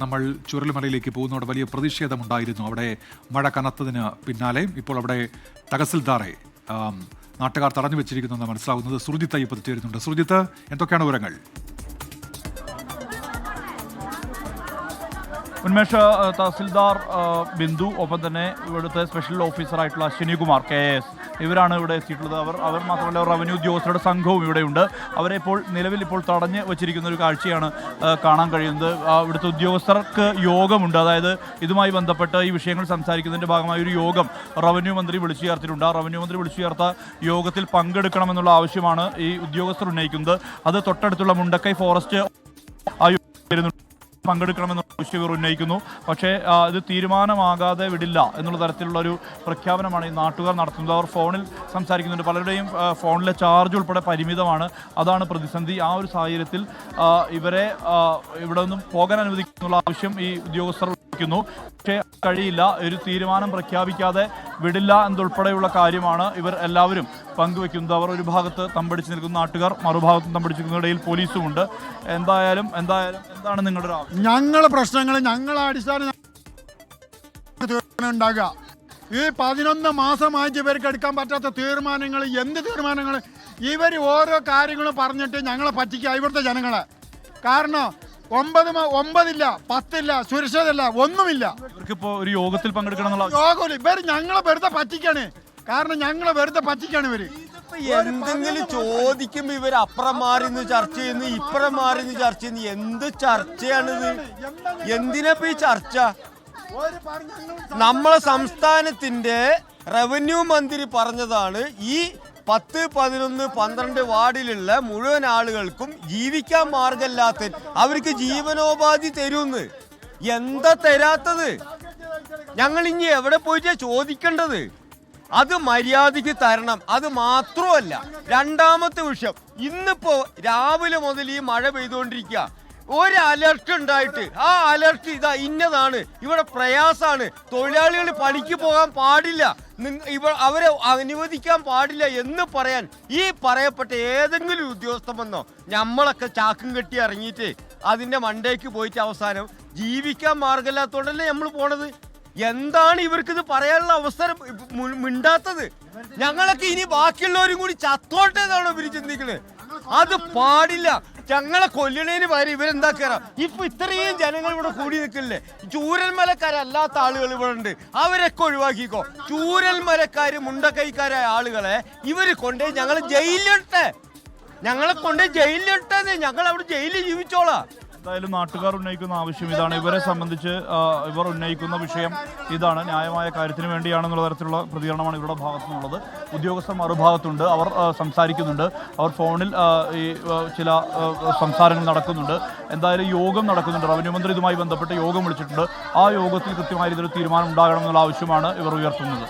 നമ്മൾ ചുരൽമലയിലേക്ക് പോകുന്നതോടെ വലിയ പ്രതിഷേധമുണ്ടായിരുന്നു. അവിടെ മഴ കനത്തതിന് പിന്നാലെ ഇപ്പോൾ അവിടെ തഹസിൽദാറെ നാട്ടുകാർ തടഞ്ഞു വെച്ചിരിക്കുന്നു മനസ്സിലാവുന്നത്. സുർജിത്ത് അയ്യപ്പത്ത് ചേരുന്നുണ്ട്. സുർജിത്ത്, എന്തൊക്കെയാണ് വിവരങ്ങൾ? ഉന്മേഷ്, തഹസിൽദാർ ബിന്ദു, ഒപ്പം തന്നെ ഇവിടുത്തെ സ്പെഷ്യൽ ഓഫീസറായിട്ടുള്ള അശ്വിനി കുമാർ KS ഇവരാണ് ഇവിടെ എത്തിയിട്ടുള്ളത്. അവർ മാത്രമല്ല റവന്യൂ ഉദ്യോഗസ്ഥരുടെ സംഘവും ഇവിടെയുണ്ട്. അവരെ നിലവിൽ ഇപ്പോൾ തടഞ്ഞ് വച്ചിരിക്കുന്ന ഒരു കാഴ്ചയാണ് കാണാൻ കഴിയുന്നത്. ഇവിടുത്തെ ഉദ്യോഗസ്ഥർക്ക് യോഗമുണ്ട്. അതായത് ഇതുമായി ബന്ധപ്പെട്ട് ഈ വിഷയങ്ങൾ സംസാരിക്കുന്നതിൻ്റെ ഭാഗമായ ഒരു യോഗം റവന്യൂ മന്ത്രി വിളിച്ചു ചേർത്തിട്ടുണ്ട്. ആ റവന്യൂ മന്ത്രി വിളിച്ചു ചേർത്ത യോഗത്തിൽ പങ്കെടുക്കണമെന്നുള്ള ആവശ്യമാണ് ഈ ഉദ്യോഗസ്ഥർ ഉന്നയിക്കുന്നത്. അത് തൊട്ടടുത്തുള്ള മുണ്ടക്കൈ ഫോറസ്റ്റ് പങ്കെടുക്കണമെന്ന് ആവശ്യം ഉന്നയിക്കുന്നു. പക്ഷേ ഇത് തീരുമാനമാകാതെ വിടില്ല എന്നുള്ള തരത്തിലുള്ള ഒരു പ്രഖ്യാപനമാണ് ഈ നാട്ടുകാർ നടത്തുന്നത്. അവർ ഫോണിൽ സംസാരിക്കുന്നുണ്ട്. പലരുടെയും ഫോണിലെ ചാർജ് ഉൾപ്പെടെ പരിമിതമാണ്. അതാണ് പ്രതിസന്ധി. ആ ഒരു സാഹചര്യത്തിൽ ഇവരെ ഇവിടെ നിന്നും പോകാൻ അനുവദിക്കുന്നുള്ള ആവശ്യം ഈ ഉദ്യോഗസ്ഥർ ഉന്നയിക്കുന്നു. പക്ഷേ കഴിയില്ല. ഒരു തീരുമാനം പ്രഖ്യാപിക്കാതെ വിടില്ല എന്നതുൾപ്പെടെയുള്ള കാര്യമാണ് ഇവർ എല്ലാവരും പങ്കുവെക്കുന്നത്. അവർ ഒരു ഭാഗത്ത് തമ്പടിച്ച് നിൽക്കുന്ന നാട്ടുകാർ, മറുഭാഗത്ത് തമ്പടിച്ച് നിൽക്കുന്ന ഇടയിൽ പോലീസുമുണ്ട്. എന്തായാലും എന്താണ് നിങ്ങളുടെ ഞങ്ങളെ പ്രശ്നങ്ങൾ ഞങ്ങളെ അടിസ്ഥാന ഉണ്ടാകുക? ഈ 11 മാസമായിട്ട് ഇവർക്ക് എടുക്കാൻ പറ്റാത്ത തീരുമാനങ്ങൾ, എന്ത് തീരുമാനങ്ങൾ? ഇവർ ഓരോ കാര്യങ്ങളും പറഞ്ഞിട്ട് ഞങ്ങളെ പറ്റിക്കുക ഇവിടുത്തെ ജനങ്ങളെ. കാരണം 9 10 സുരക്ഷിതല്ല, ഒന്നുമില്ല. ഇവർക്കിപ്പോൾ ഒരു യോഗത്തിൽ പങ്കെടുക്കണം എന്നുള്ള യോഗം ഇവർ ഞങ്ങളെ വെറുതെ പറ്റിക്കാണ്. കാരണം ഞങ്ങളെ വെറുതെ പറ്റിക്കാണ് ഇവര്. എന്തെങ്കിലും ചോദിക്കുമ്പോ ഇവർ അപ്പുറം മാറിന്ന് ചർച്ച ചെയ്യുന്നു, ഇപ്പുറം മാറിന്ന് ചർച്ച ചെയ്യുന്നു. എന്ത് ചർച്ചയാണിത്? എന്തിനാ ഈ ചർച്ച? നമ്മളെ സംസ്ഥാനത്തിന്റെ റവന്യൂ മന്ത്രി പറഞ്ഞതാണ് ഈ 10, 11, 12 വാർഡിലുള്ള മുഴുവൻ ആളുകൾക്കും ജീവിക്കാൻ മാർഗമില്ലാത്ത അവർക്ക് ജീവനോപാധി തരുമെന്ന്. എന്താ തരാത്തത്? ഞങ്ങൾ ഇനി എവിടെ പോയിട്ടാ ചോദിക്കേണ്ടത്? അത് മര്യാദയ്ക്ക് തരണം. അത് മാത്രമല്ല, രണ്ടാമത്തെ വിഷയം, ഇന്നിപ്പോ രാവിലെ മുതൽ ഈ മഴ പെയ്തുകൊണ്ടിരിക്കുക. ഒരു അലർട്ട് ഉണ്ടായിട്ട് ആ അലർട്ട് ഇന്നതാണ്, ഇവിടെ പ്രയാസമാണ്, തൊഴിലാളികൾ പണിക്ക് പോകാൻ പാടില്ല, അവരെ അനുവദിക്കാൻ പാടില്ല എന്ന് പറയാൻ ഈ പറയപ്പെട്ട ഏതെങ്കിലും ഉദ്യോഗസ്ഥൻ വന്നോ? നമ്മളൊക്കെ ചാക്കും കെട്ടി ഇറങ്ങിയിട്ട് അതിന്റെ മണ്ടേക്ക് പോയിട്ട് അവസാനം ജീവിക്കാൻ മാർഗമില്ലാത്തോണ്ടല്ലേ നമ്മൾ പോണത്. എന്താണ് ഇവർക്കിത് പറയാനുള്ള അവസരം മിണ്ടാത്തത്? ഞങ്ങളൊക്കെ ഇനി ബാക്കിയുള്ളവരും കൂടി ചത്തോട്ടേതാണോ ഇവര് ചിന്തിക്കുന്നത്? അത് പാടില്ല. ഞങ്ങളെ കൊല്ലണേന് പകരം ഇവരെന്താക്കാറ? ഇപ്പൊ ഇത്രയും ജനങ്ങൾ ഇവിടെ കൂടി നിൽക്കില്ലേ? ചൂരൽമലക്കാരല്ലാത്ത ആളുകൾ ഇവിടെ ഉണ്ട്, അവരൊക്കെ ഒഴിവാക്കിക്കോ. ചൂരൽമലക്കാര് മുണ്ടക്കൈക്കാരായ ആളുകളെ ഇവര് കൊണ്ടേ ഞങ്ങളെ ജയിലിലിട്ടെ, ഞങ്ങൾ അവിടെ ജയിലിൽ ജീവിച്ചോളാം. എന്തായാലും നാട്ടുകാർ ഉന്നയിക്കുന്ന ആവശ്യം ഇതാണ്. ഇവരെ സംബന്ധിച്ച് ഇവർ ഉന്നയിക്കുന്ന വിഷയം ഇതാണ്. ന്യായമായ കാര്യത്തിന് വേണ്ടിയാണെന്നുള്ള തരത്തിലുള്ള പ്രതികരണമാണ് ഇവരുടെ ഭാഗത്തു നിന്നുള്ളത്. ഉദ്യോഗസ്ഥർ മറുഭാഗത്തുണ്ട്. അവർ സംസാരിക്കുന്നുണ്ട്. അവർ ഫോണിൽ ഈ ചില സംസാരങ്ങൾ നടക്കുന്നുണ്ട്. എന്തായാലും യോഗം നടക്കുന്നുണ്ട്. റവന്യൂ മന്ത്രി ഇതുമായി ബന്ധപ്പെട്ട് യോഗം വിളിച്ചിട്ടുണ്ട്. ആ യോഗത്തിൽ കൃത്യമായ രീതിയിൽ തീരുമാനം ഉണ്ടാകണമെന്നുള്ള ആവശ്യമാണ് ഇവർ ഉയർത്തുന്നത്.